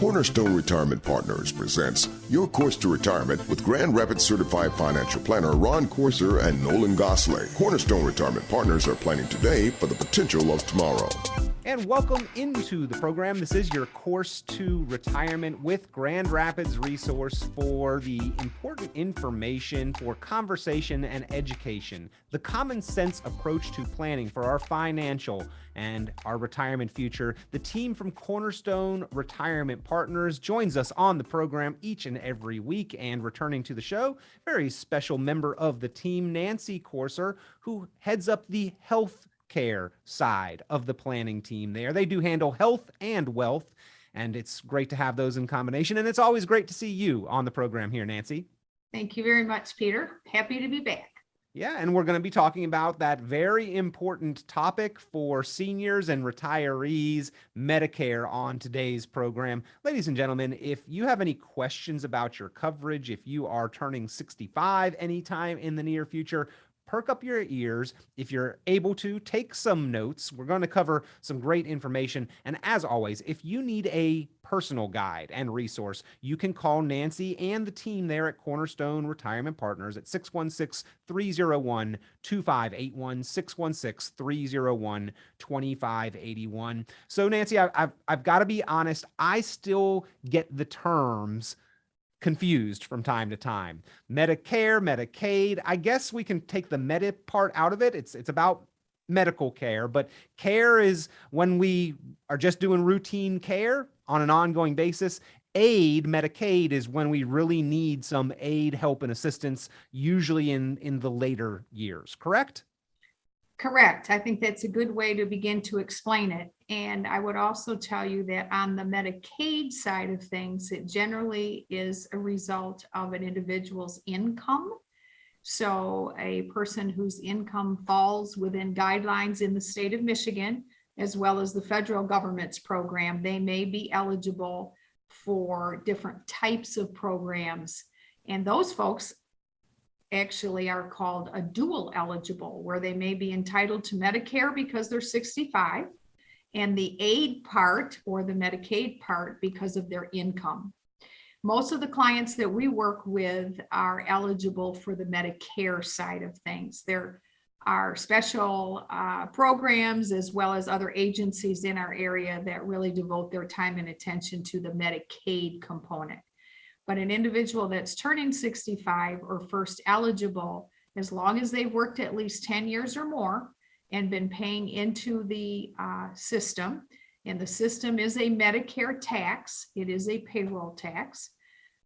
Cornerstone Retirement Partners presents Your Course to Retirement with Grand Rapids Certified Financial Planner Ron Corser and Nolan Gosley. Cornerstone Retirement Partners are planning today for the potential of tomorrow. And welcome into the program. This is your Course to Retirement with Grand Rapids resource for the important information for conversation and education, the common sense approach to planning for our financial and our retirement future. The team from Cornerstone Retirement Partners joins us on the program each and every week, and returning to the show, very special member of the team, Nancy Corser, who heads up the health care side of the planning team there. They do handle health and wealth, and it's great to have those in combination. And it's always great to see you on the program here, Nancy. Thank you very much, Peter. Happy to be back. Yeah, and we're going to be talking about that very important topic for seniors and retirees, Medicare, on today's program. Ladies and gentlemen, if you have any questions about your coverage, if you are turning 65 anytime in the near future, perk up your ears. If you're able to, take some notes. We're going to cover some great information. And as always, if you need a personal guide and resource, you can call Nancy and the team there at Cornerstone Retirement Partners at 616-301-2581, 616-301-2581. So Nancy, I've got to be honest, I still get the terms confused from time to time. Medicare, Medicaid, I guess we can take the medi part out of it. It's about medical care, but care is when we are just doing routine care on an ongoing basis. Aid, Medicaid, is when we really need some aid, help, and assistance, usually in the later years, correct? Correct. I think that's a good way to begin to explain it. And I would also tell you that on the Medicaid side of things, it generally is a result of an individual's income. So a person whose income falls within guidelines in the state of Michigan, as well as the federal government's program, they may be eligible for different types of programs. And those folks actually are called a dual eligible, where they may be entitled to Medicare because they're 65, and the aid part or the Medicaid part because of their income. Most of the clients that we work with are eligible for the Medicare side of things. There are special programs as well as other agencies in our area that really devote their time and attention to the Medicaid component. But an individual that's turning 65 or first eligible, as long as they've worked at least 10 years or more and been paying into the system, and the system is a Medicare tax, it is a payroll tax,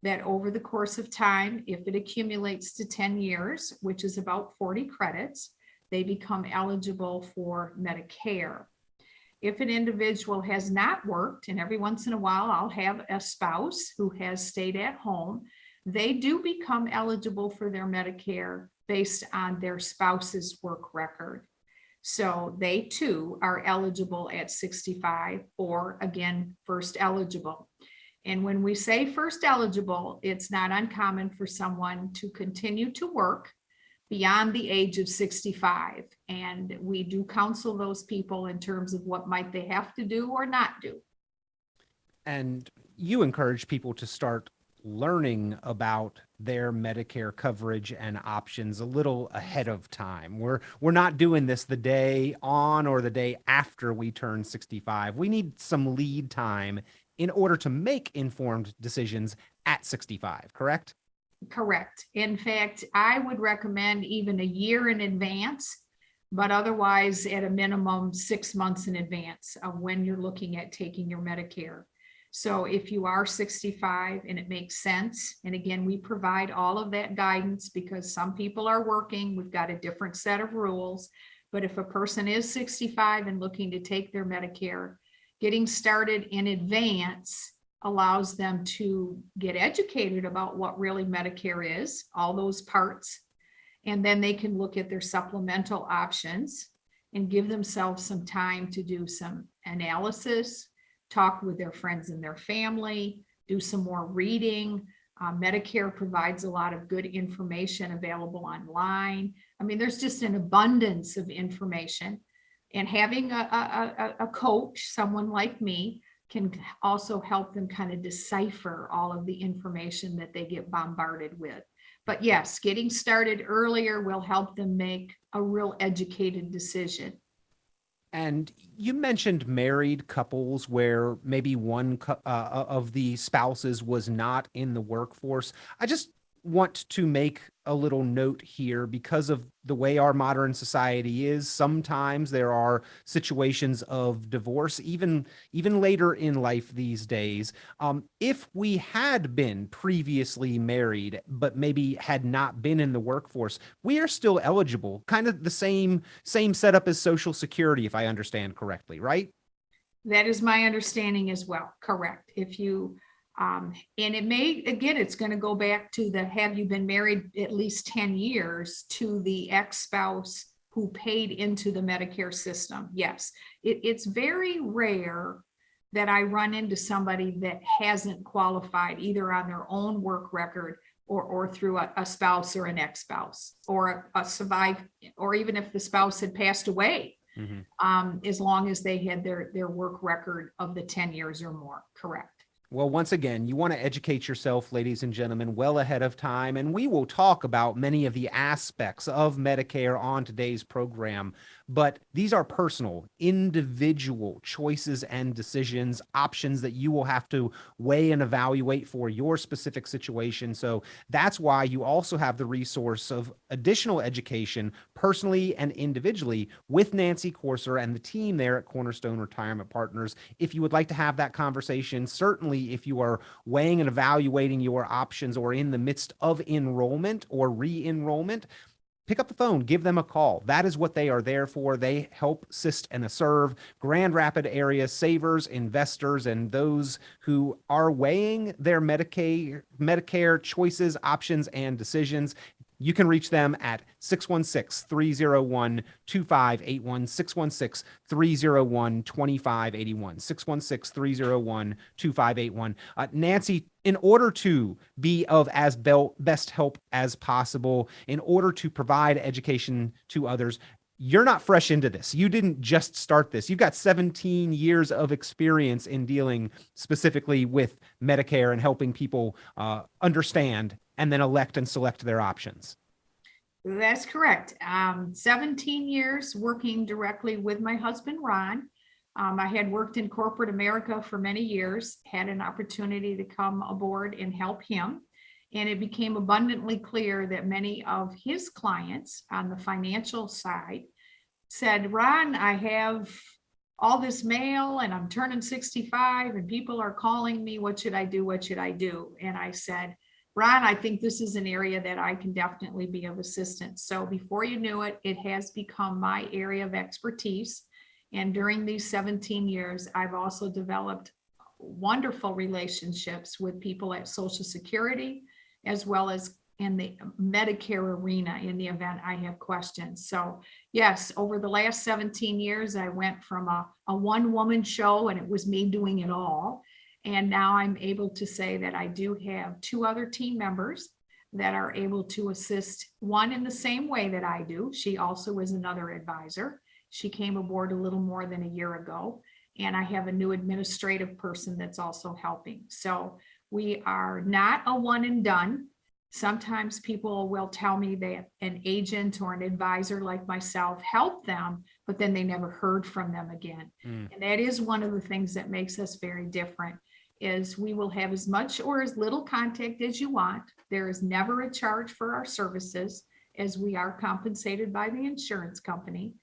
that over the course of time, if it accumulates to 10 years, which is about 40 credits, they become eligible for Medicare. If an individual has not worked, and every once in a while I'll have a spouse who has stayed at home, they do become eligible for their Medicare based on their spouse's work record. So they too are eligible at 65, or again, first eligible. And when we say first eligible, it's not uncommon for someone to continue to work beyond the age of 65. And we do counsel those people in terms of what might they have to do or not do. And you encourage people to start learning about their Medicare coverage and options a little ahead of time. We're not doing this the day on or the day after we turn 65. We need some lead time in order to make informed decisions at 65, correct? Correct. In fact, I would recommend even a year in advance, but otherwise at a minimum 6 months in advance of when you're looking at taking your Medicare. So if you are 65 and it makes sense, and again, we provide all of that guidance because some people are working, we've got a different set of rules. But if a person is 65 and looking to take their Medicare, getting started in advance allows them to get educated about what really Medicare is, all those parts, and then they can look at their supplemental options and give themselves some time to do some analysis, talk with their friends and their family, do some more reading. Medicare provides a lot of good information available online. I mean, there's just an abundance of information, and having a coach, someone like me, can also help them kind of decipher all of the information that they get bombarded with. But yes, getting started earlier will help them make a real educated decision. And you mentioned married couples where maybe one of the spouses was not in the workforce. I just want to make a little note here because of the way our modern society is. Sometimes there are situations of divorce, even later in life these days. If we had been previously married, but maybe had not been in the workforce, we are still eligible. Kind of the same setup as Social Security, if I understand correctly, right? That is my understanding as well. Correct. If you and it may, again, it's going to go back to the, have you been married at least 10 years to the ex-spouse who paid into the Medicare system? Yes. It's very rare that I run into somebody that hasn't qualified either on their own work record or through a spouse or an ex-spouse or a survived, or even if the spouse had passed away, as long as they had their work record of the 10 years or more. Correct. Well, once again, you want to educate yourself, ladies and gentlemen, well ahead of time, and we will talk about many of the aspects of Medicare on today's program, but these are personal, individual choices and decisions, options that you will have to weigh and evaluate for your specific situation. So that's why you also have the resource of additional education, personally and individually, with Nancy Corser and the team there at Cornerstone Retirement Partners. If you would like to have that conversation, certainly if you are weighing and evaluating your options or in the midst of enrollment or re-enrollment, pick up the phone, give them a call. That is what they are there for. They help assist and serve Grand Rapids area savers, investors, and those who are weighing their Medicare choices, options, and decisions. You can reach them at 616-301-2581, 616-301-2581, 616-301-2581. Nancy, in order to be of as best help as possible, in order to provide education to others, you're not fresh into this. You didn't just start this. You've got 17 years of experience in dealing specifically with Medicare and helping people understand and then elect and select their options. That's correct. 17 years working directly with my husband, Ron. I had worked in corporate America for many years, had an opportunity to come aboard and help him. And it became abundantly clear that many of his clients on the financial side said, Ron, I have all this mail and I'm turning 65 and people are calling me. What should I do? What should I do? And I said, Ron, I think this is an area that I can definitely be of assistance. So before you knew it, it has become my area of expertise. And during these 17 years, I've also developed wonderful relationships with people at Social Security, as well as in the Medicare arena in the event I have questions. So yes, over the last 17 years, I went from a one-woman show and it was me doing it all. And now I'm able to say that I do have two other team members that are able to assist, one in the same way that I do. She also is another advisor. She came aboard a little more than a year ago. And I have a new administrative person that's also helping. So we are not a one and done. Sometimes people will tell me that an agent or an advisor like myself helped them, but then they never heard from them again. And that is one of the things that makes us very different, is we will have as much or as little contact as you want. There is never a charge for our services, as we are compensated by the insurance company.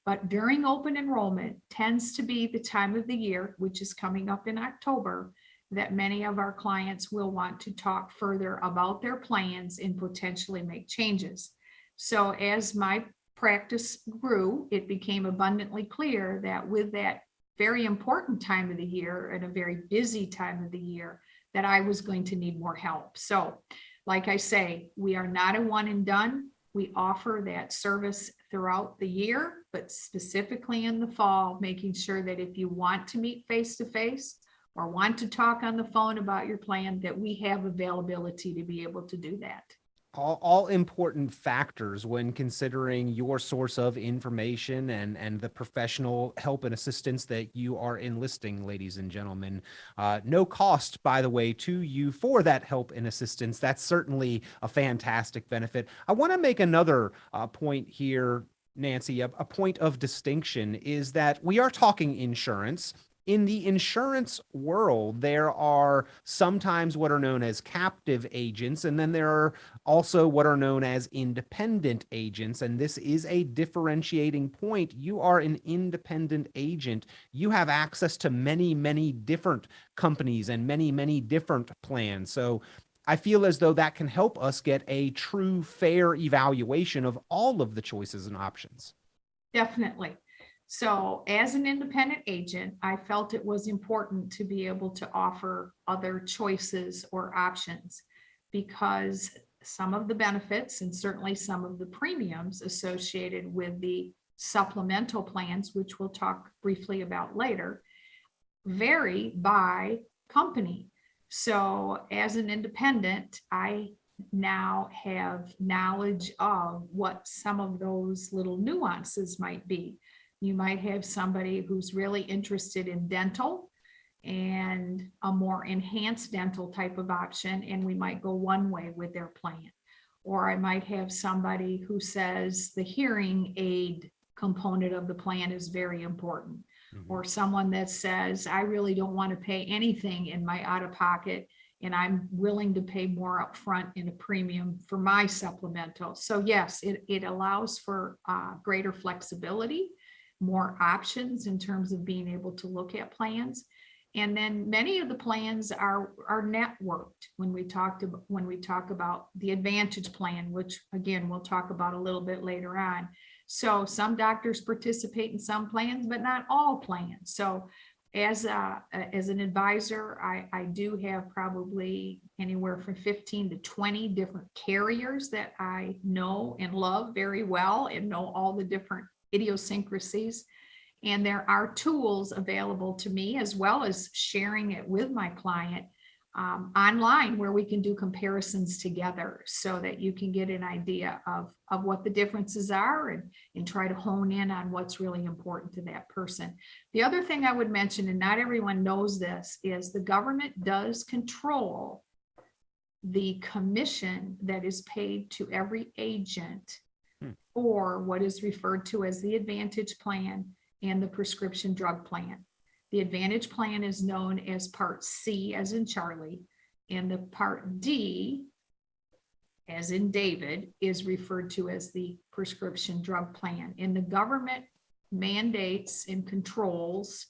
But during open enrollment tends to be the time of the year, which is coming up in October, that many of our clients will want to talk further about their plans and potentially make changes. So as my practice grew, it became abundantly clear that with that very important time of the year and a very busy time of the year, that I was going to need more help. So like I say, we are not a one and done. We offer that service throughout the year, but specifically in the fall, making sure that if you want to meet face-to-face or want to talk on the phone about your plan, that we have availability to be able to do that. all important factors when considering your source of information and the professional help and assistance that you are enlisting, ladies and gentlemen. No cost, by the way, to you for that help and assistance. That's certainly a fantastic benefit. I want to make another point here, Nancy. A point of distinction is that we are talking insurance. In the insurance world, there are sometimes what are known as captive agents, and then there are also what are known as independent agents. And this is a differentiating point. You are an independent agent. You have access to many, many different companies and many, many different plans. So I feel as though that can help us get a true, fair evaluation of all of the choices and options. Definitely. So as an independent agent, I felt it was important to be able to offer other choices or options, because some of the benefits and certainly some of the premiums associated with the supplemental plans, which we'll talk briefly about later, vary by company. So as an independent, I now have knowledge of what some of those little nuances might be. You might have somebody who's really interested in dental and a more enhanced dental type of option, and we might go one way with their plan. Or I might have somebody who says the hearing aid component of the plan is very important. Or someone that says, I really don't want to pay anything in my out-of-pocket, and I'm willing to pay more upfront in a premium for my supplemental. So yes, it allows for greater flexibility, more options in terms of being able to look at plans. And then many of the plans are networked when we talk about the Advantage plan, which again, we'll talk about a little bit later on. So some doctors participate in some plans, but not all plans. So as an advisor, I do have probably anywhere from 15 to 20 different carriers that I know and love very well and know all the different idiosyncrasies. And there are tools available to me, as well as sharing it with my client online, where we can do comparisons together so that you can get an idea of what the differences are and try to hone in on what's really important to that person. The other thing I would mention, and not everyone knows this, is the government does control the commission that is paid to every agent for what is referred to as the Advantage plan and the prescription drug plan. The Advantage plan is known as Part C, as in Charlie, and the Part D, as in David, is referred to as the prescription drug plan. And the government mandates and controls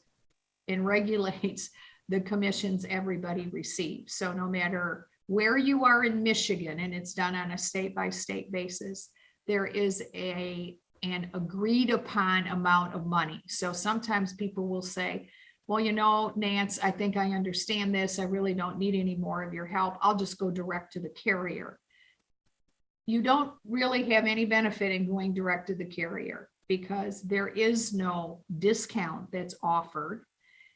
and regulates the commissions everybody receives. So no matter where you are in Michigan, and it's done on a state-by-state basis, there is an agreed upon amount of money. So sometimes people will say, well, you know, Nance, I think I understand this. I really don't need any more of your help. I'll just go direct to the carrier. You don't really have any benefit in going direct to the carrier, because there is no discount that's offered.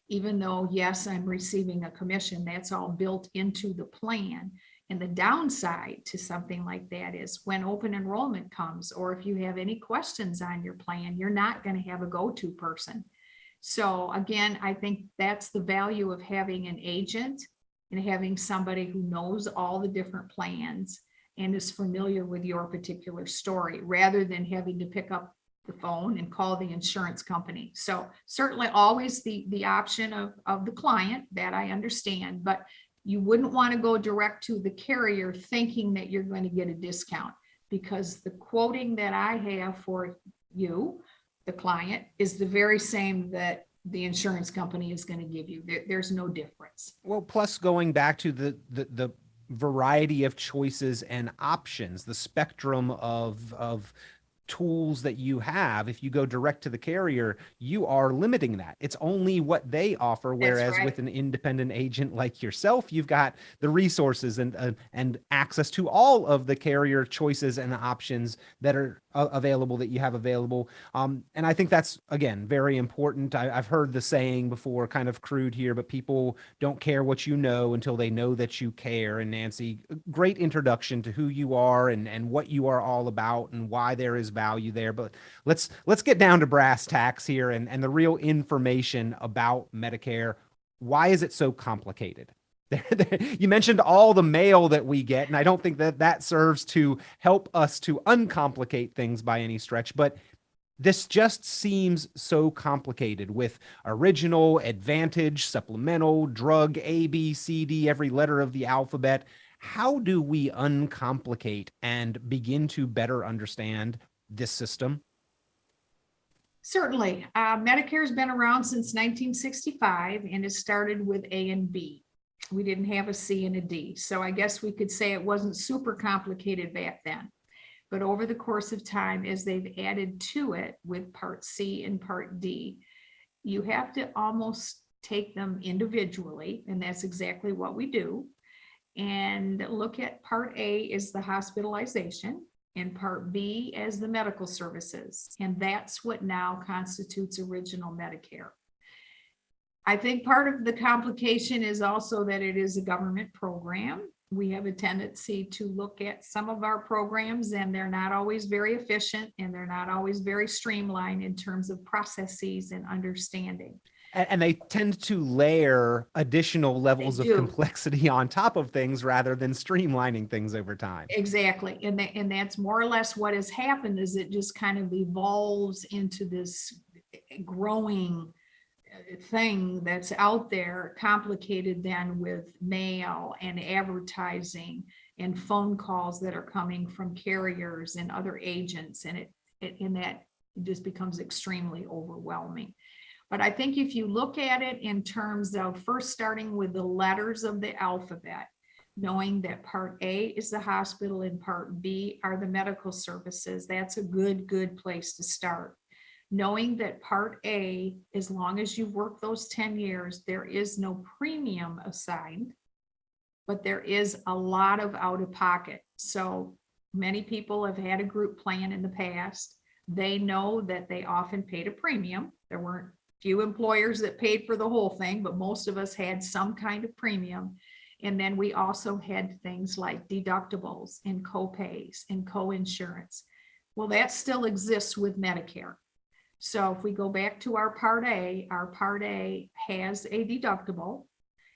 Even though, yes, I'm receiving a commission, that's all built into the plan. And the downside to something like that is when open enrollment comes, or if you have any questions on your plan, you're not going to have a go-to person. So again, I think that's the value of having an agent and having somebody who knows all the different plans and is familiar with your particular story, rather than having to pick up the phone and call the insurance company. So certainly always the option of the client, that I understand, but you wouldn't want to go direct to the carrier thinking that you're going to get a discount, because the quoting that I have for you, the client, is the very same that the insurance company is going to give you. There's no difference. Well, plus going back to the variety of choices and options, the spectrum of tools that you have. If you go direct to the carrier, you are limiting that. It's only what they offer. Whereas with an independent agent like yourself, you've got the resources and access to all of the carrier choices and options that are available that you have available. And I think that's, again, very important. I've heard the saying before, kind of crude here, but people don't care what you know until they know that you care. And Nancy, great introduction to who you are and what you are all about and why there is value there. But let's get down to brass tacks here and the real information about Medicare. Why is it so complicated? You mentioned all the mail that we get, and I don't think that serves to help us to uncomplicate things by any stretch, but this just seems so complicated with original, advantage, supplemental, drug, A, B, C, D, every letter of the alphabet. How do we uncomplicate and begin to better understand this system? Certainly. Medicare has been around since 1965, and it started with A and B. We didn't have a C and a D. So I guess we could say it wasn't super complicated back then. But over the course of time, as they've added to it with Part C and Part D, you have to almost take them individually, and that's exactly what we do. And look at Part A as the hospitalization, and Part B as the medical services. And that's what now constitutes original Medicare. I think part of the complication is also that it is a government program. We have a tendency to look at some of our programs, and they're not always very efficient, and they're not always very streamlined in terms of processes and understanding. And they tend to layer additional levels of complexity on top of things rather than streamlining things over time. Exactly. And that's more or less what has happened, is it just kind of evolves into this growing thing that's out there, complicated then with mail and advertising and phone calls that are coming from carriers and other agents, and that just becomes extremely overwhelming. But I think if you look at it in terms of first starting with the letters of the alphabet, knowing that Part A is the hospital and Part B are the medical services, that's a good place to start. Knowing that Part A, as long as you've worked those 10 years, there is no premium assigned, but there is a lot of out of pocket. So many people have had a group plan in the past. They know that they often paid a premium. There weren't few employers that paid for the whole thing, but most of us had some kind of premium. And then we also had things like deductibles and co-pays and co-insurance. Well, that still exists with Medicare. So if we go back to our Part A has a deductible,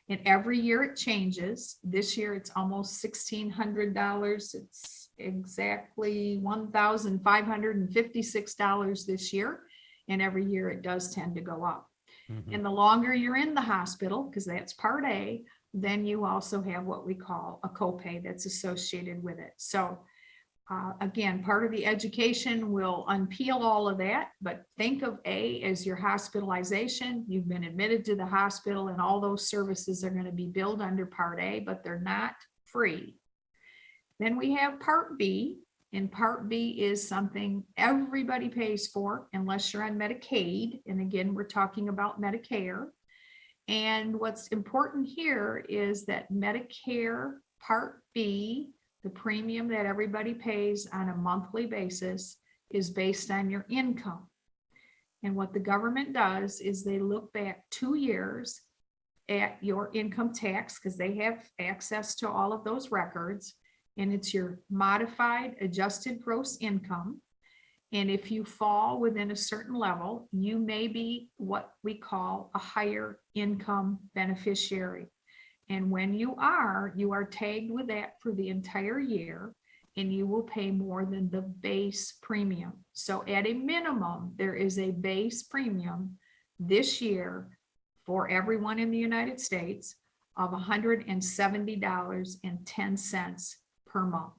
and every year it changes. This year it's almost $1,600. It's exactly $1,556 this year. And every year it does tend to go up. Mm-hmm. And the longer you're in the hospital, because that's Part A, then you also have what we call a copay that's associated with it. So again, part of the education will unpeel all of that, but think of A as your hospitalization. You've been admitted to the hospital, and all those services are going to be billed under Part A, but they're not free. Then we have Part B, and Part B is something everybody pays for unless you're on Medicaid. And again, we're talking about Medicare. And what's important here is that Medicare Part B, the premium that everybody pays on a monthly basis, is based on your income. And what the government does is they look back 2 years at your income tax, because they have access to all of those records, and it's your modified adjusted gross income. And if you fall within a certain level, you may be what we call a higher income beneficiary. And when you are tagged with that for the entire year, and you will pay more than the base premium. So at a minimum, there is a base premium this year for everyone in the United States of $170.10 per month.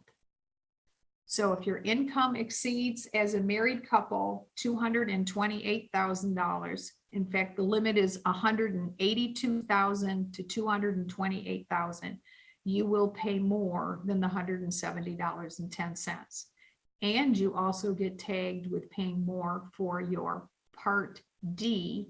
So if your income exceeds, as a married couple, $228,000, in fact, the limit is $182,000 to $228,000, you will pay more than the $170.10. And you also get tagged with paying more for your Part D.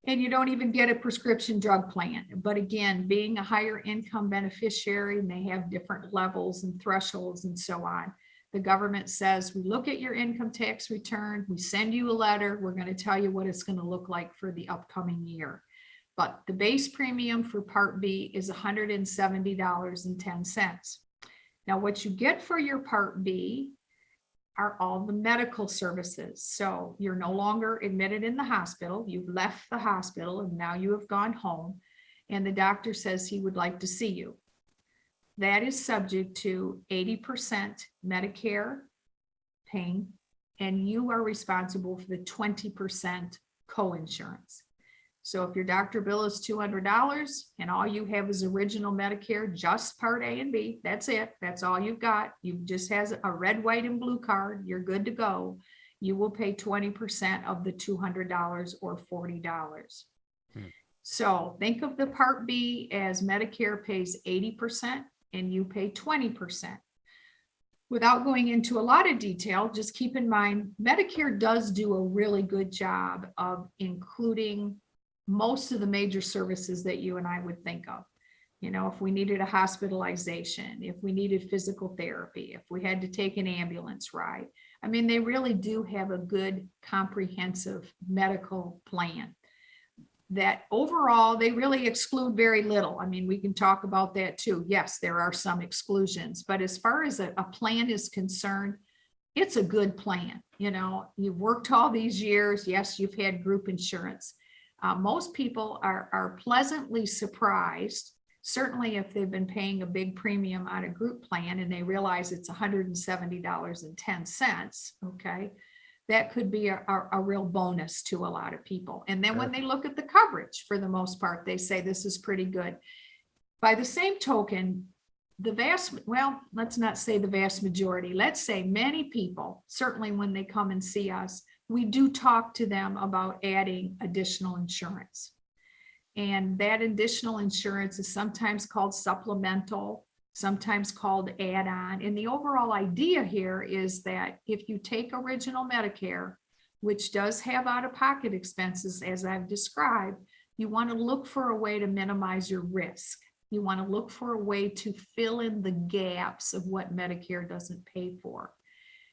And you don't even get a prescription drug plan. But again, being a higher income beneficiary, and they have different levels and thresholds and so on, The government says, we look at your income tax return, we send you a letter, we're going to tell you what it's going to look like for the upcoming year. But the base premium for Part B is $170.10. Now, what you get for your Part B are all the medical services. So you're no longer admitted in the hospital. You've left the hospital and now you have gone home, and the doctor says he would like to see you. That is subject to 80% Medicare paying, and you are responsible for the 20% co-insurance. So if your doctor bill is $200 and all you have is original Medicare, just Part A and B, that's it. That's all you've got. You just has a red, white, and blue card. You're good to go. You will pay 20% of the $200 or $40. So think of the Part B as Medicare pays 80% and you pay 20%. Without going into a lot of detail, just keep in mind, Medicare does do a really good job of including most of the major services that you and I would think of. You know, if we needed a hospitalization, if we needed physical therapy, if we had to take an ambulance ride. I mean, they really do have a good comprehensive medical plan that overall they really exclude very little. I mean, we can talk about that too. Yes, there are some exclusions, but as far as a plan is concerned, it's a good plan. You know, you've worked all these years. Yes, you've had group insurance. Most people are pleasantly surprised, certainly if they've been paying a big premium on a group plan and they realize it's $170.10, okay? That could be a real bonus to a lot of people. And then when they look at the coverage, for the most part, they say this is pretty good. By the same token, let's not say the vast majority, let's say many people, certainly when they come and see us, we do talk to them about adding additional insurance. And that additional insurance is sometimes called supplemental, sometimes called add-on. And the overall idea here is that if you take original Medicare, which does have out-of-pocket expenses, as I've described, you want to look for a way to minimize your risk. You want to look for a way to fill in the gaps of what Medicare doesn't pay for.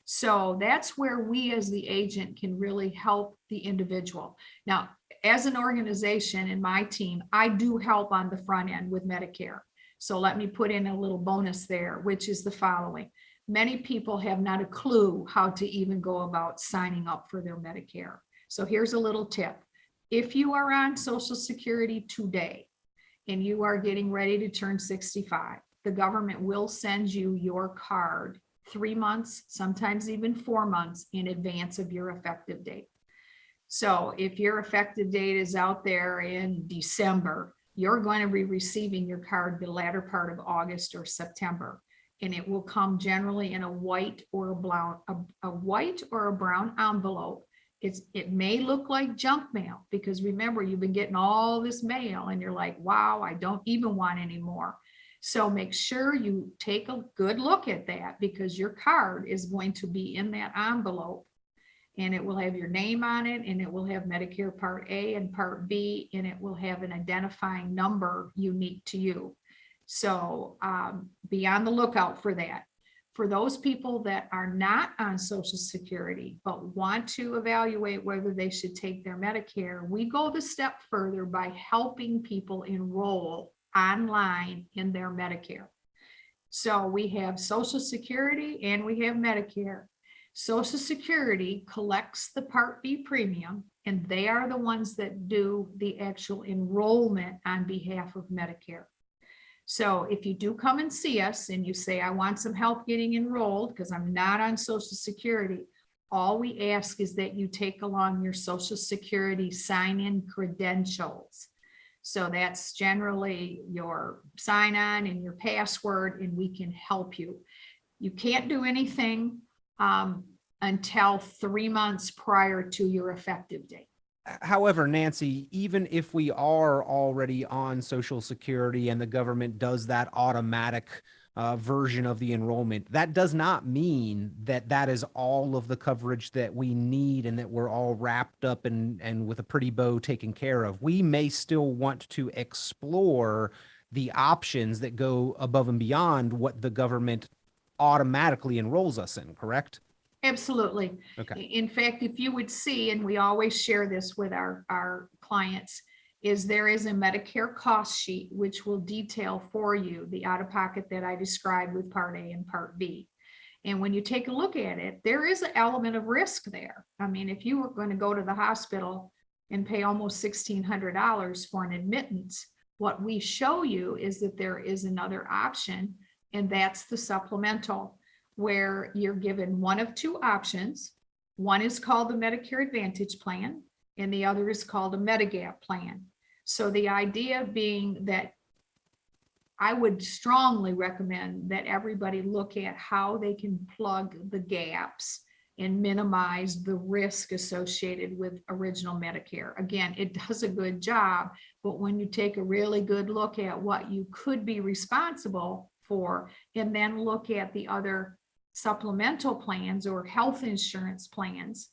So that's where we as the agent can really help the individual. Now, as an organization and my team, I do help on the front end with Medicare. So let me put in a little bonus there, which is the following. Many people have not a clue how to even go about signing up for their Medicare. So here's a little tip. If you are on Social Security today and you are getting ready to turn 65, the government will send you your card 3 months, sometimes even 4 months in advance of your effective date. So if your effective date is out there in December, you're going to be receiving your card the latter part of August or September, and it will come generally in a white or a brown envelope. It may look like junk mail because remember, you've been getting all this mail and you're like, wow, I don't even want any more. So make sure you take a good look at that because your card is going to be in that envelope and it will have your name on it and it will have Medicare Part A and Part B and it will have an identifying number unique to you. So be on the lookout for that. For those people that are not on Social Security but want to evaluate whether they should take their Medicare, we go the step further by helping people enroll online in their Medicare. So we have Social Security and we have Medicare. Social Security collects the Part B premium, and they are the ones that do the actual enrollment on behalf of Medicare. So if you do come and see us and you say, I want some help getting enrolled because I'm not on Social Security, all we ask is that you take along your Social Security sign-in credentials. So that's generally your sign-on and your password, and we can help you. You can't do anything until 3 months prior to your effective date. However, Nancy, even if we are already on Social Security and the government does that automatic version of the enrollment, that does not mean that that is all of the coverage that we need and that we're all wrapped up and with a pretty bow taken care of. We may still want to explore the options that go above and beyond what the government automatically enrolls us in, correct? Absolutely. Okay. In fact, if you would see, and we always share this with our clients, is there is a Medicare cost sheet which will detail for you the out-of-pocket that I described with Part A and Part B. And when you take a look at it, there is an element of risk there. I mean, if you were going to go to the hospital and pay almost $1,600 for an admittance, what we show you is that there is another option, and that's the supplemental, where you're given one of two options. One is called the Medicare Advantage plan, and the other is called a Medigap plan. So the idea being that I would strongly recommend that everybody look at how they can plug the gaps and minimize the risk associated with original Medicare. Again, it does a good job, but when you take a really good look at what you could be responsible for, and then look at the other supplemental plans or health insurance plans,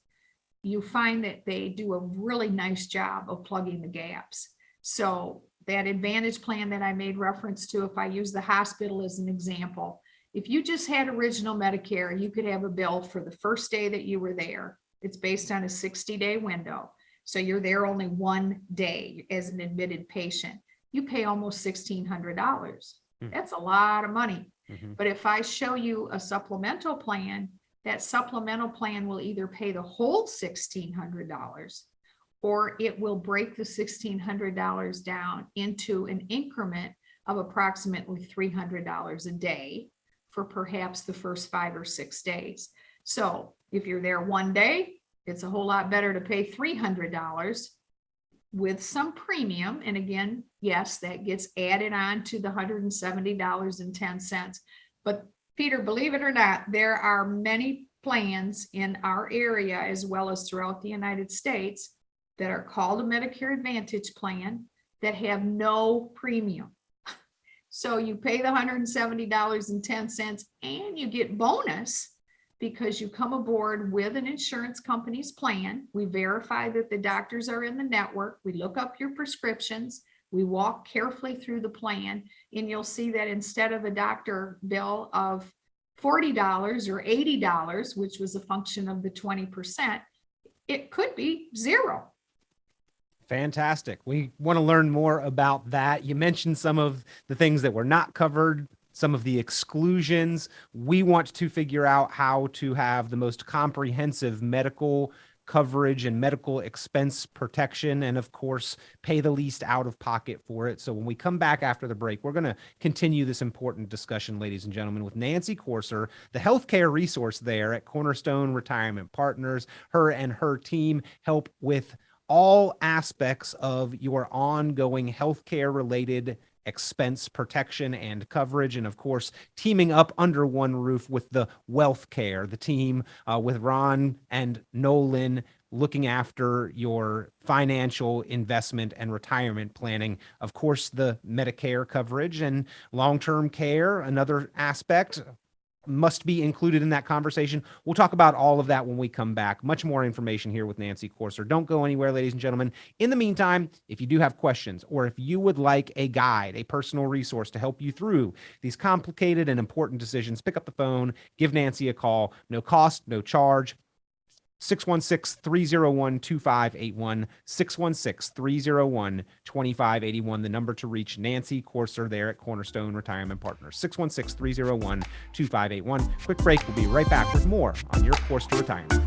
you find that they do a really nice job of plugging the gaps. So that Advantage plan that I made reference to, if I use the hospital as an example, if you just had original Medicare, you could have a bill for the first day that you were there. It's based on a 60-day window. So you're there only one day as an admitted patient. You pay almost $1,600. That's a lot of money. But if I show you a supplemental plan, that supplemental plan will either pay the whole $1,600, or it will break the $1,600 down into an increment of approximately $300 a day for perhaps the first 5 or 6 days. So if you're there one day, it's a whole lot better to pay $300 with some premium. And again, yes, that gets added on to the $170.10. But Peter, believe it or not, there are many plans in our area as well as throughout the United States that are called a Medicare Advantage plan that have no premium. So you pay the $170.10 and you get bonus because you come aboard with an insurance company's plan. We verify that the doctors are in the network. We look up your prescriptions. We walk carefully through the plan, and you'll see that instead of a doctor bill of $40 or $80, which was a function of the 20%, it could be zero. Fantastic. We want to learn more about that. You mentioned some of the things that were not covered, some of the exclusions. We want to figure out how to have the most comprehensive medical coverage and medical expense protection, and of course, pay the least out of pocket for it. So when we come back after the break, we're going to continue this important discussion, ladies and gentlemen, with Nancy Courser, the healthcare resource there at Cornerstone Retirement Partners. Her and her team help with all aspects of your ongoing healthcare related expense protection and coverage, and of course, teaming up under one roof with the Wealth Care, the team with Ron and Nolan looking after your financial investment and retirement planning. Of course, the Medicare coverage and long-term care, another aspect, must be included in that conversation. We'll talk about all of that when we come back. Much more information here with Nancy Courser. Don't go anywhere, ladies and gentlemen. In the meantime, if you do have questions, or if you would like a guide, a personal resource to help you through these complicated and important decisions, pick up the phone, give Nancy a call. No cost, no charge. 616-301-2581, 616-301-2581, the number to reach Nancy Courser there at Cornerstone Retirement Partners, 616-301-2581. Quick break. We'll be right back with more on your course to retirement.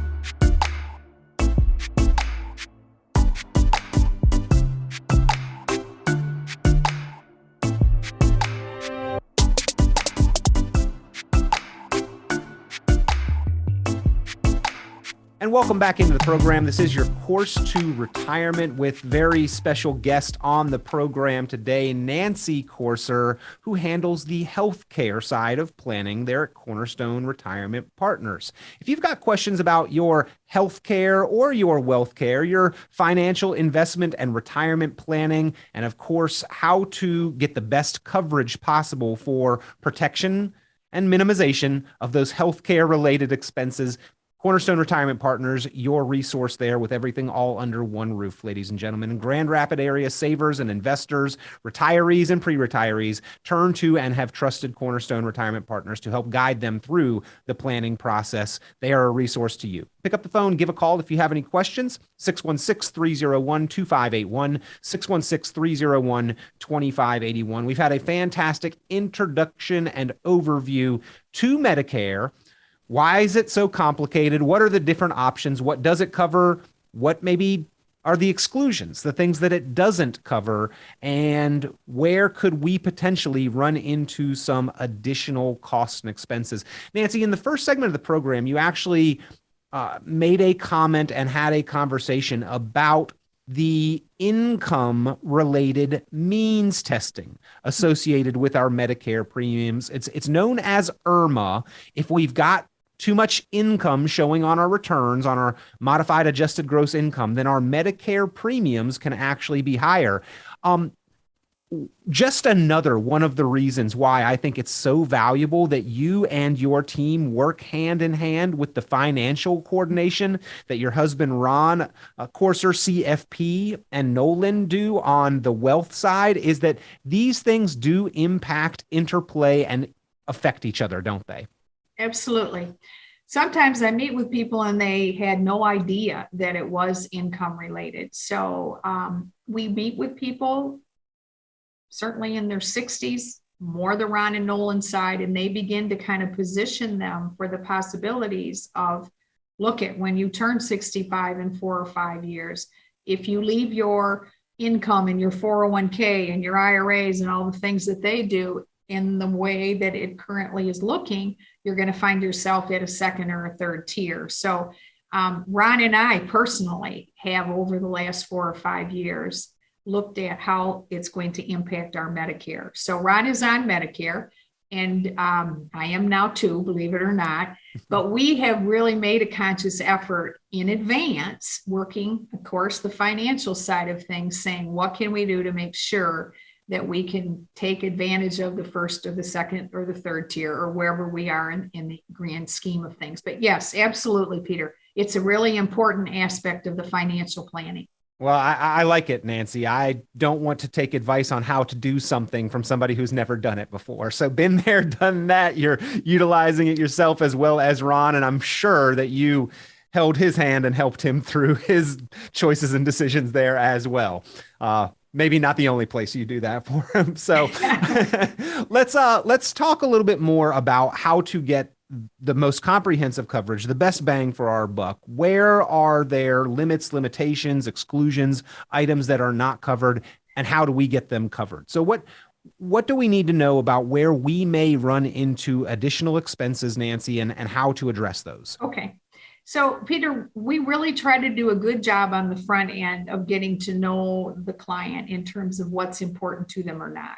And welcome back into the program. This is your Course to Retirement with very special guest on the program today, Nancy Courser, who handles the healthcare side of planning there at Cornerstone Retirement Partners. If you've got questions about your healthcare or your wealth care, your financial investment and retirement planning, and of course, how to get the best coverage possible for protection and minimization of those healthcare related expenses, Cornerstone Retirement Partners, your resource there with everything all under one roof, ladies and gentlemen. In Grand Rapids area, savers and investors, retirees and pre-retirees turn to and have trusted Cornerstone Retirement Partners to help guide them through the planning process. They are a resource to you. Pick up the phone, give a call if you have any questions, 616-301-2581, 616-301-2581. We've had a fantastic introduction and overview to Medicare. Why is it so complicated? What are the different options? What does it cover? What maybe are the exclusions, the things that it doesn't cover? And where could we potentially run into some additional costs and expenses? Nancy, in the first segment of the program, you actually made a comment and had a conversation about the income-related means testing associated with our Medicare premiums. It's known as IRMA. If we've got too much income showing on our returns, on our modified adjusted gross income, then our Medicare premiums can actually be higher. Just another one of the reasons why I think it's so valuable that you and your team work hand in hand with the financial coordination that your husband, Ron, Corser, CFP, and Nolan do on the wealth side, is that these things do impact, interplay, and affect each other, don't they? Absolutely. Sometimes I meet with people and they had no idea that it was income related. So we meet with people certainly in their 60s, more the Ron and Nolan side, and they begin to kind of position them for the possibilities of, look at when you turn 65 in 4 or 5 years, if you leave your income and your 401k and your IRAs and all the things that they do in the way that it currently is looking, you're going to find yourself at a second or a third tier. So Ron and I personally have over the last 4 or 5 years looked at how it's going to impact our Medicare. So Ron is on Medicare, and I am now too, believe it or not, but we have really made a conscious effort in advance, working, of course, the financial side of things, saying, what can we do to make sure that we can take advantage of the first or the second or the third tier or wherever we are in the grand scheme of things. But yes, absolutely, Peter. It's a really important aspect of the financial planning. Well, I like it, Nancy. I don't want to take advice on how to do something from somebody who's never done it before. So been there, done that. You're utilizing it yourself as well as Ron. And I'm sure that you held his hand and helped him through his choices and decisions there as well. Maybe not the only place you do that for him. So let's talk a little bit more about how to get the most comprehensive coverage, the best bang for our buck. Where are there limits, limitations, exclusions, items that are not covered, and how do we get them covered? So what do we need to know about where we may run into additional expenses, Nancy, and how to address those? Okay. So, Peter, we really try to do a good job on the front end of getting to know the client in terms of what's important to them or not.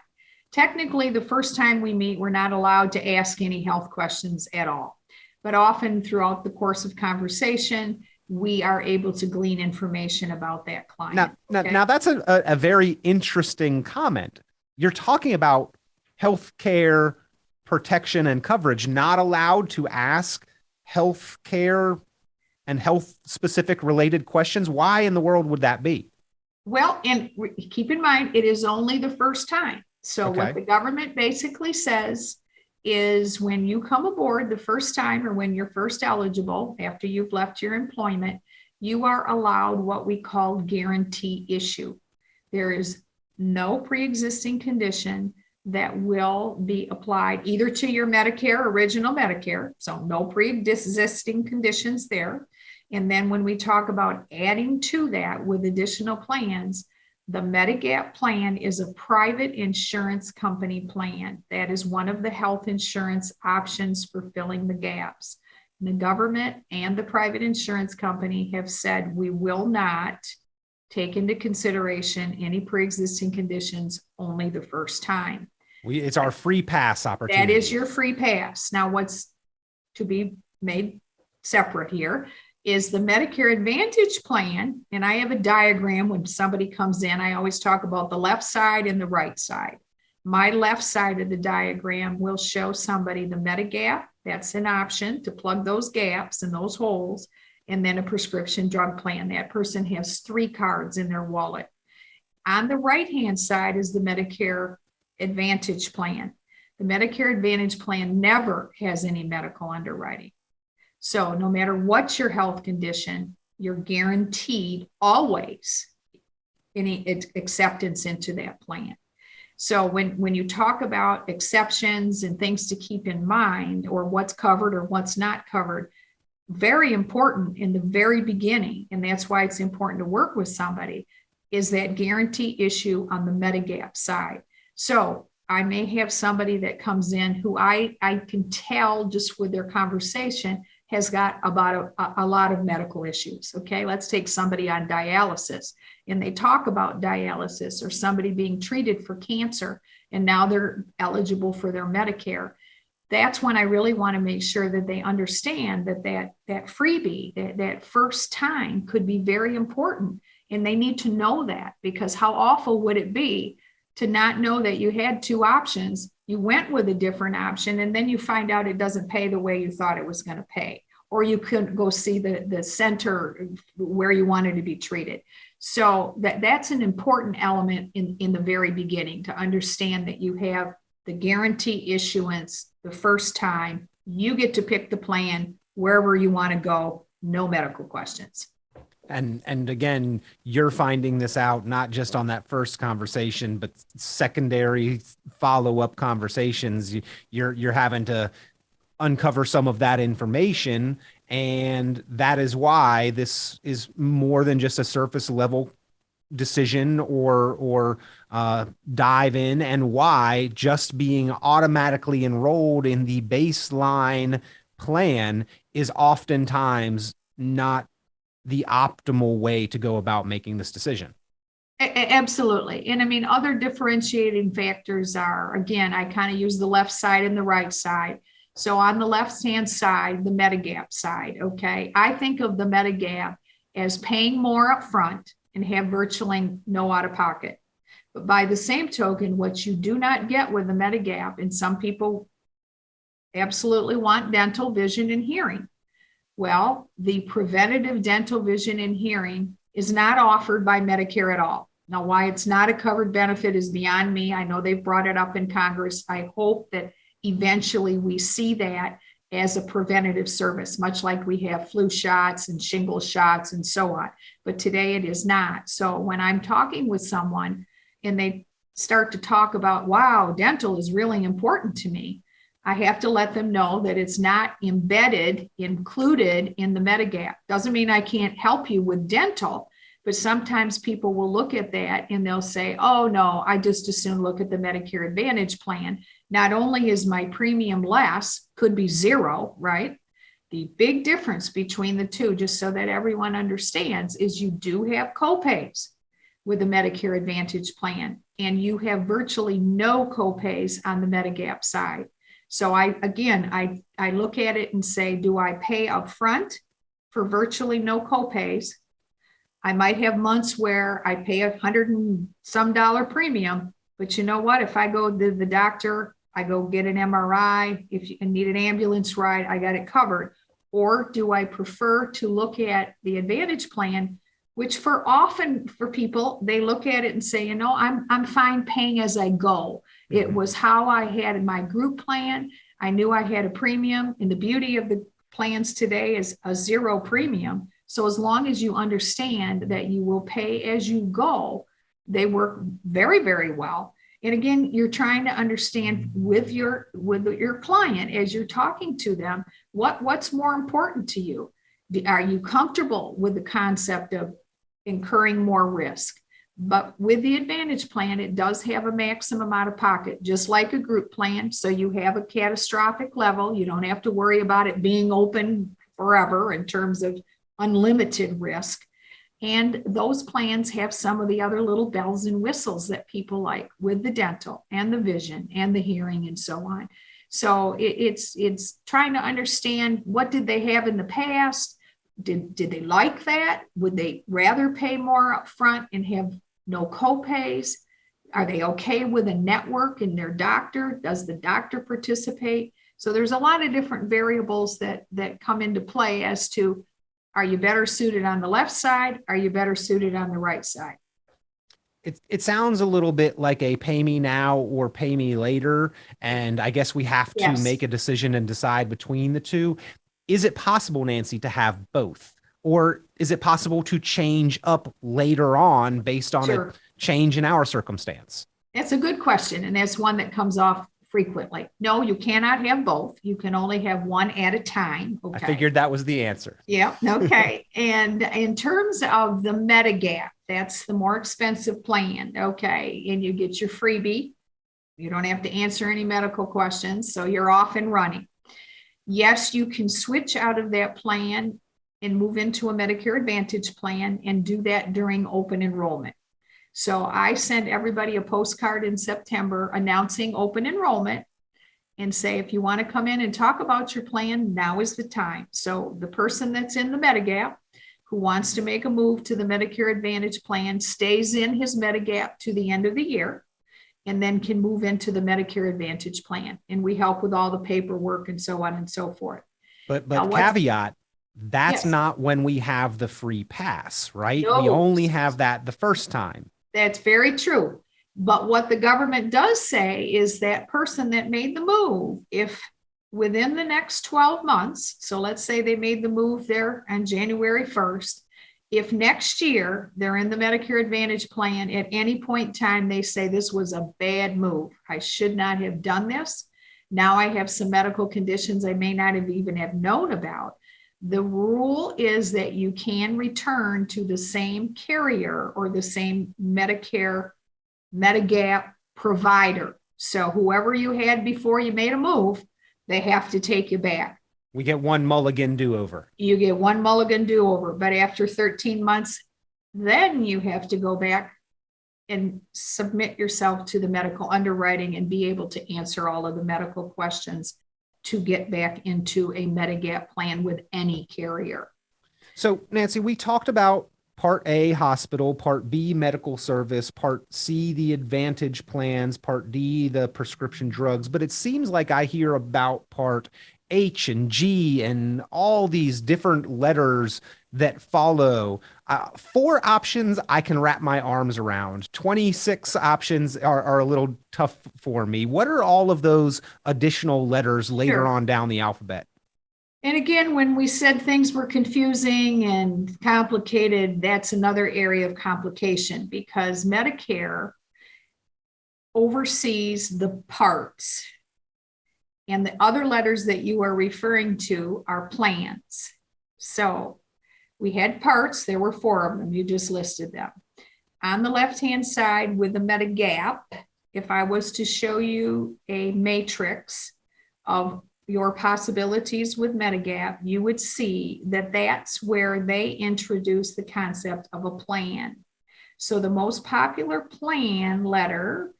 Technically, the first time we meet, we're not allowed to ask any health questions at all. But often throughout the course of conversation, we are able to glean information about that client. Now that's a very interesting comment. You're talking about healthcare protection and coverage, not allowed to ask healthcare and health specific related questions. Why in the world would that be? Well, and keep in mind, it is only the first time. So Okay. What the government basically says is when you come aboard the first time or when you're first eligible after you've left your employment, you are allowed what we call guarantee issue. There is no pre-existing condition that will be applied either to your Medicare, original Medicare, so no pre-existing conditions there. And then when we talk about adding to that with additional plans, the Medigap plan is a private insurance company plan. That is one of the health insurance options for filling the gaps. The government and the private insurance company have said we will not take into consideration any pre-existing conditions only the first time. It's our free pass opportunity. That is your free pass. Now, what's to be made separate here is the Medicare Advantage plan. And I have a diagram when somebody comes in, I always talk about the left side and the right side. My left side of the diagram will show somebody the Medigap. That's an option to plug those gaps and those holes, and then a prescription drug plan. That person has 3 cards in their wallet. On the right-hand side is the Medicare Advantage plan. The Medicare Advantage plan never has any medical underwriting. So no matter what your health condition, you're guaranteed always any acceptance into that plan. So when you talk about exceptions and things to keep in mind, or what's covered or what's not covered, very important in the very beginning, and that's why it's important to work with somebody, is that guarantee issue on the Medigap side. So I may have somebody that comes in who I can tell just with their conversation has got about a lot of medical issues. Okay, let's take somebody on dialysis, and they talk about dialysis, or somebody being treated for cancer and now they're eligible for their Medicare. That's when I really want to make sure that they understand that freebie, that first time, could be very important. And they need to know that, because how awful would it be to not know that you had 2 options, you went with a different option, and then you find out it doesn't pay the way you thought it was going to pay, or you couldn't go see the center where you wanted to be treated. So that's an important element in the very beginning, to understand that you have the guarantee issuance the first time. You get to pick the plan wherever you want to go, no medical questions. And again, you're finding this out not just on that first conversation, but secondary follow-up conversations. You're having to uncover some of that information, and that is why this is more than just a surface level decision or dive in, and why just being automatically enrolled in the baseline plan is oftentimes not the optimal way to go about making this decision. Absolutely. And I mean, other differentiating factors are, again, I kind of use the left side and the right side. So on the left-hand side, the Medigap side, okay, I think of the Medigap as paying more upfront and have virtually no out-of-pocket. But by the same token, what you do not get with the Medigap, and some people absolutely want dental, vision, and hearing. Well, the preventative dental, vision, and hearing is not offered by Medicare at all. Now, why it's not a covered benefit is beyond me. I know they've brought it up in Congress. I hope that eventually we see that as a preventative service, much like we have flu shots and shingle shots and so on. But today it is not. So when I'm talking with someone and they start to talk about, wow, dental is really important to me, I have to let them know that it's not included in the Medigap. Doesn't mean I can't help you with dental, but sometimes people will look at that and they'll say, oh no, I just as soon look at the Medicare Advantage plan. Not only is my premium less, could be 0, right? The big difference between the two, just so that everyone understands, is you do have copays with the Medicare Advantage plan, and you have virtually no copays on the Medigap side. So I look at it and say, do I pay up front for virtually no copays? I might have months where I pay $100 and some premium, but you know what? If I go to the doctor, I go get an MRI, if you need an ambulance ride, I got it covered. Or do I prefer to look at the Advantage plan, which often for people, they look at it and say, you know, I'm fine paying as I go. It was how I had in my group plan. I knew I had a premium, and the beauty of the plans today is a 0 premium. So as long as you understand that you will pay as you go, they work very, very well. And again, you're trying to understand with your client as you're talking to them, what's more important to you? Are you comfortable with the concept of incurring more risk? But with the Advantage plan, it does have a maximum out of pocket, just like a group plan. So you have a catastrophic level. You don't have to worry about it being open forever in terms of unlimited risk. And those plans have some of the other little bells and whistles that people like, with the dental and the vision and the hearing and so on. So it's trying to understand, what did they have in the past? Did they like that? Would they rather pay more upfront and have no copays? Are they okay with a network and their doctor? Does the doctor participate? So there's a lot of different variables that come into play as to, are you better suited on the left side? Are you better suited on the right side? It sounds a little bit like a pay me now or pay me later. And I guess we have to Yes. make a decision and decide between the two. Is it possible, Nancy, to have both? Or is it possible to change up later on based on Sure. a change in our circumstance? That's a good question. And that's one that comes off frequently. No, you cannot have both. You can only have one at a time. Okay. I figured that was the answer. Yeah. Okay. And in terms of the Medigap, that's the more expensive plan. Okay. And you get your freebie. You don't have to answer any medical questions. So you're off and running. Yes, you can switch out of that plan and move into a Medicare Advantage plan and do that during open enrollment. So I send everybody a postcard in September announcing open enrollment and say, if you want to come in and talk about your plan, now is the time. So the person that's in the Medigap who wants to make a move to the Medicare Advantage plan stays in his Medigap to the end of the year and then can move into the Medicare Advantage plan. And we help with all the paperwork and so on and so forth. But caveat, that's not when we have the free pass, right? No. We only have that the first time. That's very true. But what the government does say is that person that made the move, if within the next 12 months, so let's say they made the move there on January 1st, if next year they're in the Medicare Advantage plan, at any point in time, they say this was a bad move. I should not have done this. Now I have some medical conditions I may not have even have known about. The rule is that you can return to the same carrier or the same Medicare, Medigap provider. So whoever you had before you made a move, they have to take you back. We get one mulligan do-over. You get one mulligan do-over, but after 13 months, then you have to go back and submit yourself to the medical underwriting and be able to answer all of the medical questions to get back into a Medigap plan with any carrier. So, Nancy, we talked about Part A, hospital, Part B, medical service, Part C, the Advantage plans, Part D, the prescription drugs, but it seems like I hear about Part H and G and all these different letters that follow. 4 options I can wrap my arms around. 26 options are a little tough for me. What are all of those additional letters later on down the alphabet? And again, when we said things were confusing and complicated, that's another area of complication because Medicare oversees the parts. And the other letters that you are referring to are plans. So we had parts, there were 4 of them, you just listed them. On the left-hand side with the Medigap, if I was to show you a matrix of your possibilities with Medigap, you would see that that's where they introduce the concept of a plan. So the most popular plan letter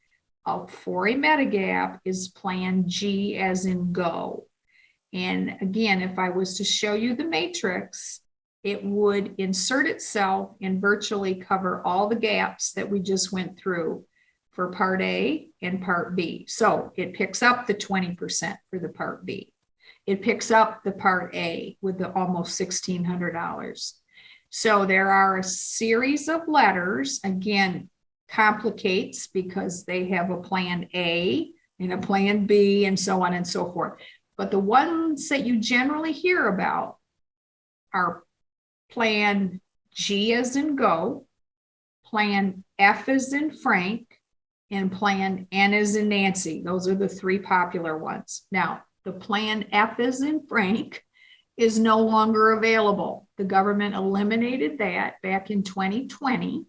for a Medigap is Plan G as in go. And again, if I was to show you the matrix, it would insert itself and virtually cover all the gaps that we just went through for Part A and Part B. So it picks up the 20% for the Part B. It picks up the Part A with the almost $1,600. So there are a series of letters, again, complicates because they have a Plan A and a Plan B and so on and so forth. But the ones that you generally hear about are Plan G as in go, Plan F as in Frank, and Plan N as in Nancy. Those are the 3 popular ones. Now, the Plan F as in Frank is no longer available. The government eliminated that back in 2020.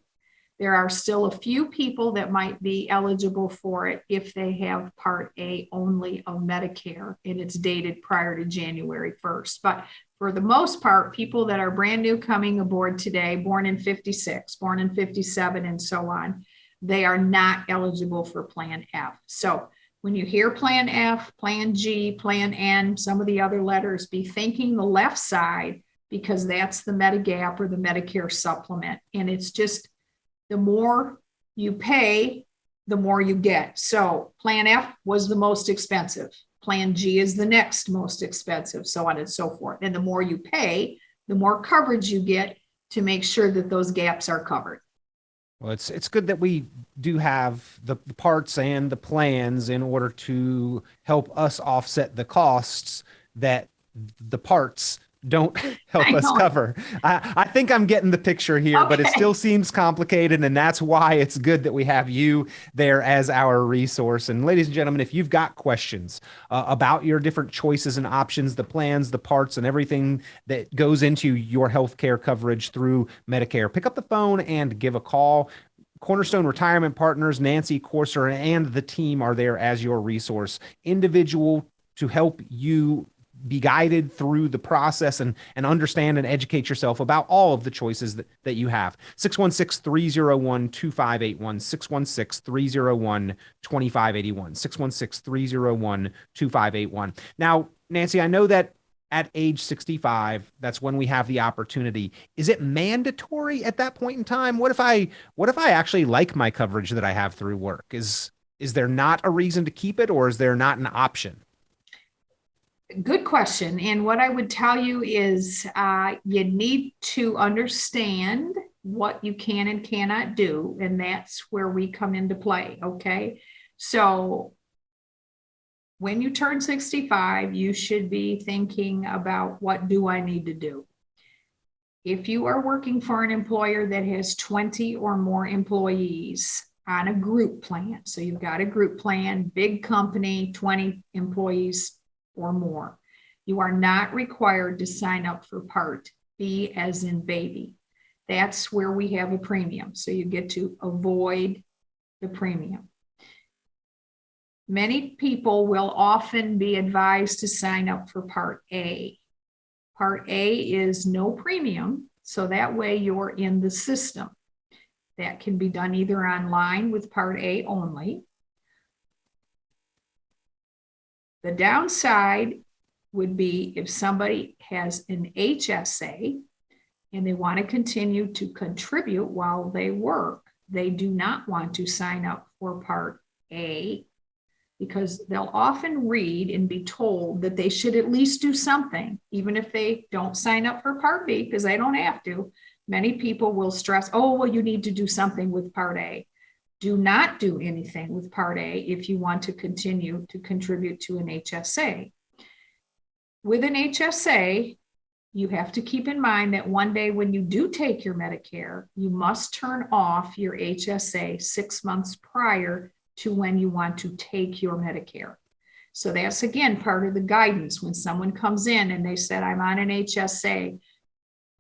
There are still a few people that might be eligible for it if they have Part A only of Medicare, and it's dated prior to January 1st. But for the most part, people that are brand new coming aboard today, born in 56, born in 57, and so on, they are not eligible for Plan F. So when you hear Plan F, Plan G, Plan N, some of the other letters, be thinking the left side because that's the Medigap or the Medicare supplement. And it's just, the more you pay, the more you get. So Plan F was the most expensive. Plan G is the next most expensive, so on and so forth. And the more you pay, the more coverage you get to make sure that those gaps are covered. Well, it's good that we do have the parts and the plans in order to help us offset the costs that the parts don't help us cover. I think I'm getting the picture here, but it still seems complicated, and that's why it's good that we have you there as our resource. And ladies and gentlemen, if you've got questions about your different choices and options, the plans, the parts, and everything that goes into your healthcare coverage through Medicare, pick up the phone and give a call. Cornerstone Retirement Partners, Nancy Corser, and the team are there as your resource, individual to help you be guided through the process and understand and educate yourself about all of the choices that you have. 616-301-2581, 616-301-2581, 616-301-2581. Now, Nancy, I know that at age 65, that's when we have the opportunity. Is it mandatory at that point in time? What if I actually like my coverage that I have through work? Is there not a reason to keep it, or is there not an option? Good question. And what I would tell you is you need to understand what you can and cannot do. And that's where we come into play. Okay. So when you turn 65, you should be thinking about, what do I need to do? If you are working for an employer that has 20 or more employees on a group plan, so you've got a group plan, big company, 20 employees or more, you are not required to sign up for Part B as in baby. That's where we have a premium. So you get to avoid the premium. Many people will often be advised to sign up for Part A. Part A is no premium, so that way you're in the system. That can be done either online with Part A only. The downside would be if somebody has an HSA and they want to continue to contribute while they work, they do not want to sign up for Part A, because they'll often read and be told that they should at least do something, even if they don't sign up for Part B, because they don't have to. Many people will stress, oh, well, you need to do something with Part A. Do not do anything with Part A if you want to continue to contribute to an HSA. With an HSA, you have to keep in mind that one day when you do take your Medicare, you must turn off your HSA 6 months prior to when you want to take your Medicare. So that's, again, part of the guidance. When someone comes in and they said, I'm on an HSA,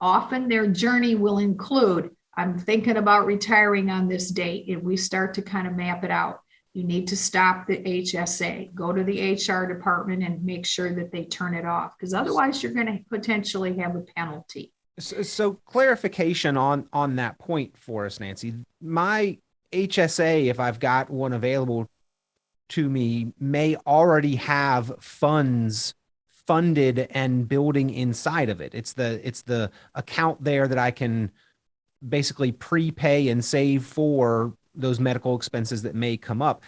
often their journey will include, I'm thinking about retiring on this date. If we start to kind of map it out, you need to stop the HSA, go to the HR department and make sure that they turn it off, because otherwise you're going to potentially have a penalty. So clarification on that point for us, Nancy. My HSA, if I've got one available to me, may already have funds funded and building inside of it. It's the account there that I can basically prepay and save for those medical expenses that may come up.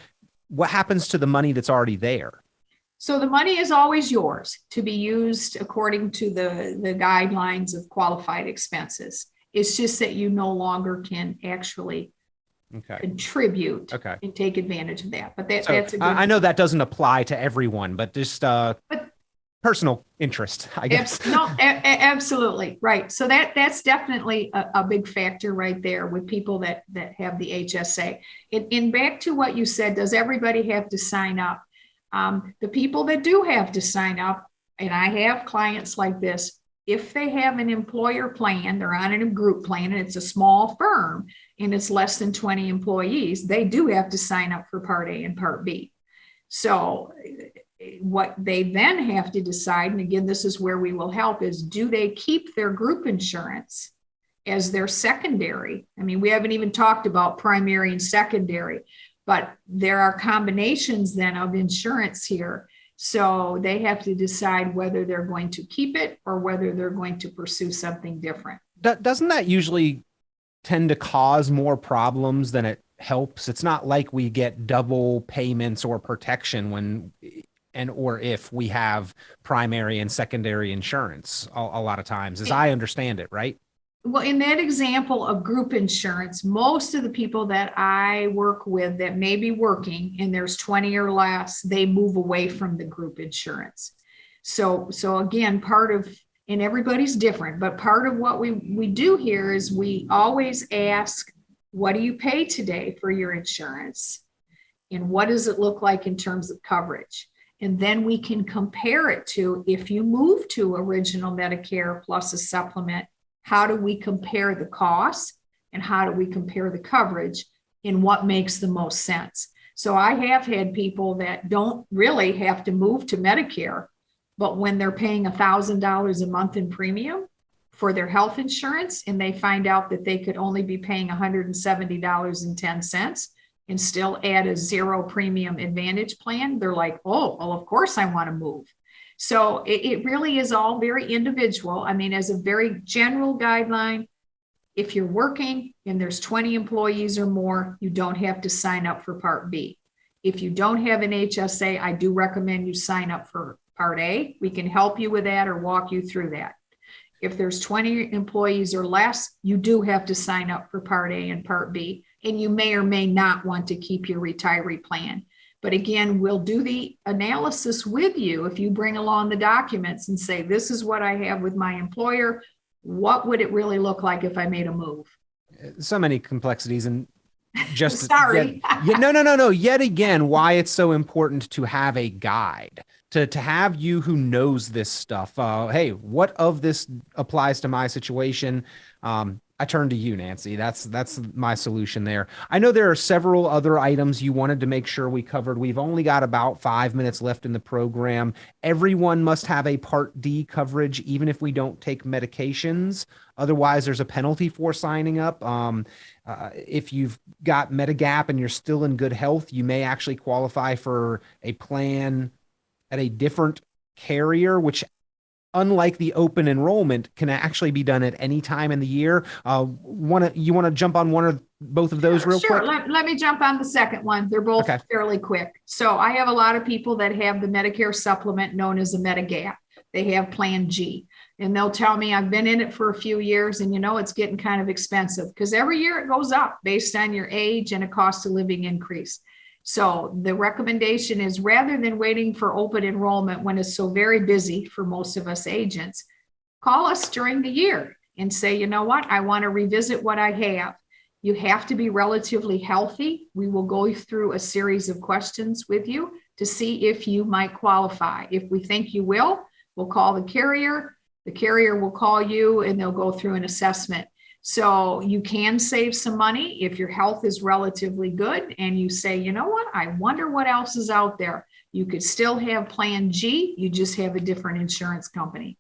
What happens to the money that's already there? So the money is always yours to be used according to the guidelines of qualified expenses. It's just that you no longer can actually contribute and take advantage of that. But that's a good. I know that doesn't apply to everyone, but just personal interest, I guess. No, absolutely. Right. So that's definitely a big factor right there with people that have the HSA. And back to what you said, does everybody have to sign up? The people that do have to sign up, and I have clients like this, if they have an employer plan, they're on a group plan and it's a small firm and it's less than 20 employees, they do have to sign up for Part A and Part B. So what they then have to decide, and again, this is where we will help, is do they keep their group insurance as their secondary? I mean, we haven't even talked about primary and secondary, but there are combinations then of insurance here. So they have to decide whether they're going to keep it or whether they're going to pursue something different. Doesn't that usually tend to cause more problems than it helps. It's not like we get double payments or protection or if we have primary and secondary insurance a lot of times, as I understand it, right? Well, in that example of group insurance, most of the people that I work with that may be working and there's 20 or less, they move away from the group insurance. So again, and everybody's different, but part of what we do here is we always ask, what do you pay today for your insurance? And what does it look like in terms of coverage? And then we can compare it to, if you move to original Medicare plus a supplement, how do we compare the costs and how do we compare the coverage and what makes the most sense? So I have had people that don't really have to move to Medicare, but when they're paying $1,000 a month in premium for their health insurance and they find out that they could only be paying $170.10 and still add a zero premium advantage plan, they're like, oh, well, of course I want to move. So it really is all very individual. I mean, as a very general guideline, if you're working and there's 20 employees or more, you don't have to sign up for Part B. If you don't have an HSA, I do recommend you sign up for Part A. We can help you with that or walk you through that. If there's 20 employees or less, you do have to sign up for Part A and Part B, and you may or may not want to keep your retiree plan. But again, we'll do the analysis with you if you bring along the documents and say, this is what I have with my employer. What would it really look like if I made a move? So many complexities and just sorry. No. Yet again, why it's so important to have a guide, to have you who knows this stuff. Hey, what of this applies to my situation? I turn to you, Nancy. That's my solution there. I know there are several other items you wanted to make sure we covered. We've only got about 5 minutes left in the program. Everyone must have a Part D coverage, even if we don't take medications. Otherwise, there's a penalty for signing up. If you've got Medigap and you're still in good health, you may actually qualify for a plan at a different carrier, which, unlike the open enrollment, can actually be done at any time in the year. You want to jump on one or both of those real quick? Let me jump on the second one. They're both fairly quick. So I have a lot of people that have the Medicare supplement known as a Medigap. They have Plan G. And they'll tell me, I've been in it for a few years and it's getting kind of expensive because every year it goes up based on your age and a cost of living increase. So the recommendation is, rather than waiting for open enrollment when it's so very busy for most of us agents, call us during the year and say, you know what, I want to revisit what I have. You have to be relatively healthy. We will go through a series of questions with you to see if you might qualify. If we think you will, we'll call the carrier. The carrier will call you and they'll go through an assessment. So you can save some money if your health is relatively good and you say, you know what, I wonder what else is out there. You could still have Plan G, you just have a different insurance company.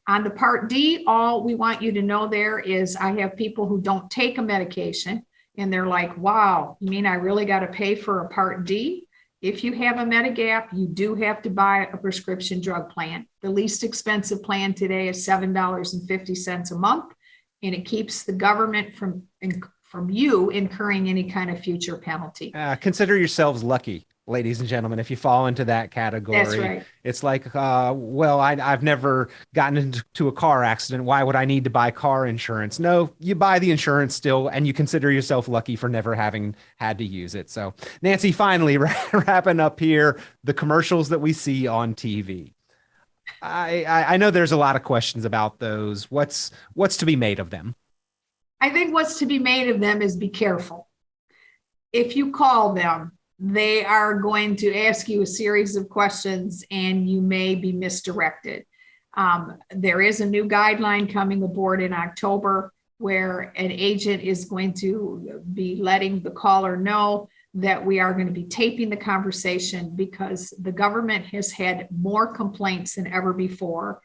On the Part D, all we want you to know there is I have people who don't take a medication and they're like, wow, you mean I really got to pay for a Part D? If you have a Medigap, you do have to buy a prescription drug plan. The least expensive plan today is $7.50 a month. And it keeps the government from you incurring any kind of future penalty. Consider yourselves lucky, ladies and gentlemen, if you fall into that category. That's right. It's like, I've never gotten into a car accident. Why would I need to buy car insurance? No, you buy the insurance still, and you consider yourself lucky for never having had to use it. So, Nancy, finally, wrapping up here, the commercials that we see on TV. I know there's a lot of questions about those. What's to be made of them? I think what's to be made of them is be careful. If you call them, they are going to ask you a series of questions and you may be misdirected. There is a new guideline coming aboard in October where an agent is going to be letting the caller know that we are going to be taping the conversation because the government has had more complaints than ever before.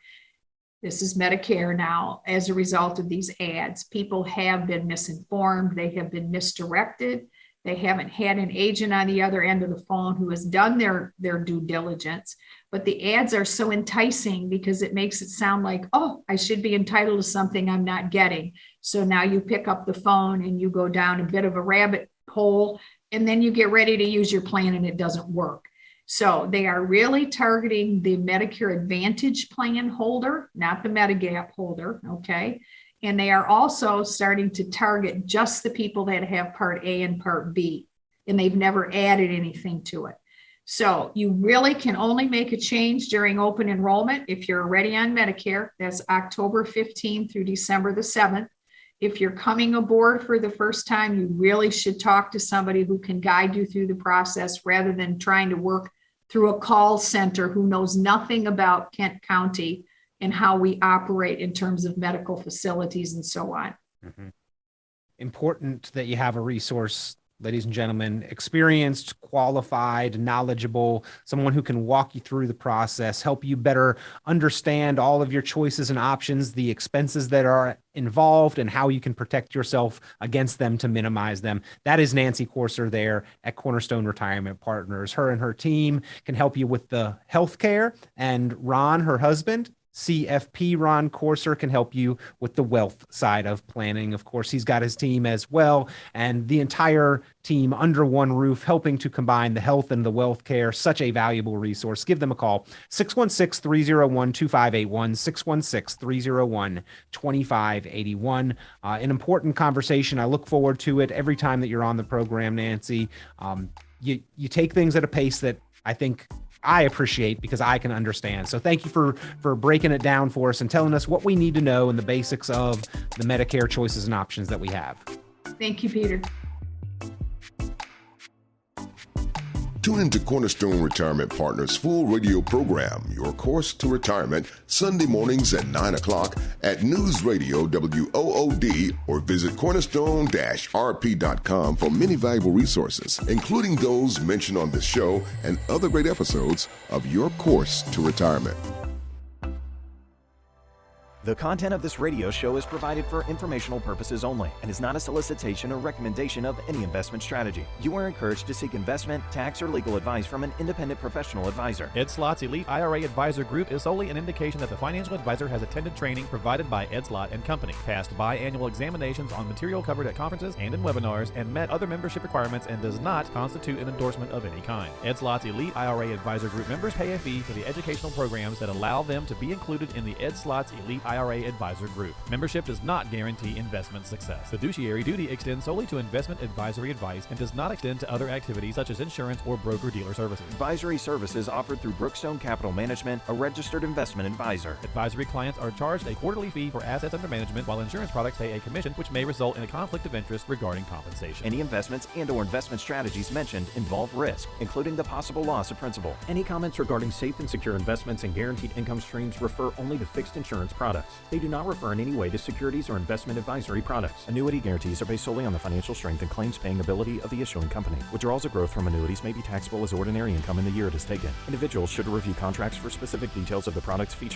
This is Medicare now. As a result of these ads, people have been misinformed. They have been misdirected. They haven't had an agent on the other end of the phone who has done their due diligence. But the ads are so enticing because it makes it sound like, oh, I should be entitled to something I'm not getting. So now you pick up the phone and you go down a bit of a rabbit hole, and then you get ready to use your plan and it doesn't work. So they are really targeting the Medicare Advantage plan holder, not the Medigap holder, okay? And they are also starting to target just the people that have Part A and Part B, and they've never added anything to it. So you really can only make a change during open enrollment if you're already on Medicare. That's October 15th through December the 7th. If you're coming aboard for the first time, you really should talk to somebody who can guide you through the process rather than trying to work through a call center who knows nothing about Kent County and how we operate in terms of medical facilities and so on. Mm-hmm. Important that you have a resource, ladies and gentlemen, experienced, qualified, knowledgeable, someone who can walk you through the process, help you better understand all of your choices and options, the expenses that are involved, and how you can protect yourself against them to minimize them. That is Nancy Corser there at Cornerstone Retirement Partners. Her and her team can help you with the healthcare, and Ron, her husband, CFP Ron Corser, can help you with the wealth side of planning. Of course, he's got his team as well, and the entire team under one roof, helping to combine the health and the wealth care. Such a valuable resource. Give them a call, 616-301-2581, 616-301-2581. An important conversation. I look forward to it every time that you're on the program, Nancy. You take things at a pace that I think I appreciate because I can understand. So thank you for breaking it down for us and telling us what we need to know and the basics of the Medicare choices and options that we have. Thank you, Peter. Tune into Cornerstone Retirement Partners' full radio program, Your Course to Retirement, Sunday mornings at 9 o'clock at News Radio WOOD, or visit cornerstone-rp.com for many valuable resources, including those mentioned on this show and other great episodes of Your Course to Retirement. The content of this radio show is provided for informational purposes only and is not a solicitation or recommendation of any investment strategy. You are encouraged to seek investment, tax, or legal advice from an independent professional advisor. Ed Slott's Elite IRA Advisor Group is solely an indication that the financial advisor has attended training provided by Ed Slott and Company, passed biannual examinations on material covered at conferences and in webinars, and met other membership requirements, and does not constitute an endorsement of any kind. Ed Slott's Elite IRA Advisor Group members pay a fee for the educational programs that allow them to be included in the Ed Slott's Elite IRA Advisor Group. Membership does not guarantee investment success. Fiduciary duty extends solely to investment advisory advice and does not extend to other activities such as insurance or broker-dealer services. Advisory services offered through Brookstone Capital Management, a registered investment advisor. Advisory clients are charged a quarterly fee for assets under management, while insurance products pay a commission, which may result in a conflict of interest regarding compensation. Any investments and/or investment strategies mentioned involve risk, including the possible loss of principal. Any comments regarding safe and secure investments and guaranteed income streams refer only to fixed insurance products. They do not refer in any way to securities or investment advisory products. Annuity guarantees are based solely on the financial strength and claims paying ability of the issuing company. Withdrawals or growth from annuities may be taxable as ordinary income in the year it is taken. Individuals should review contracts for specific details of the products featured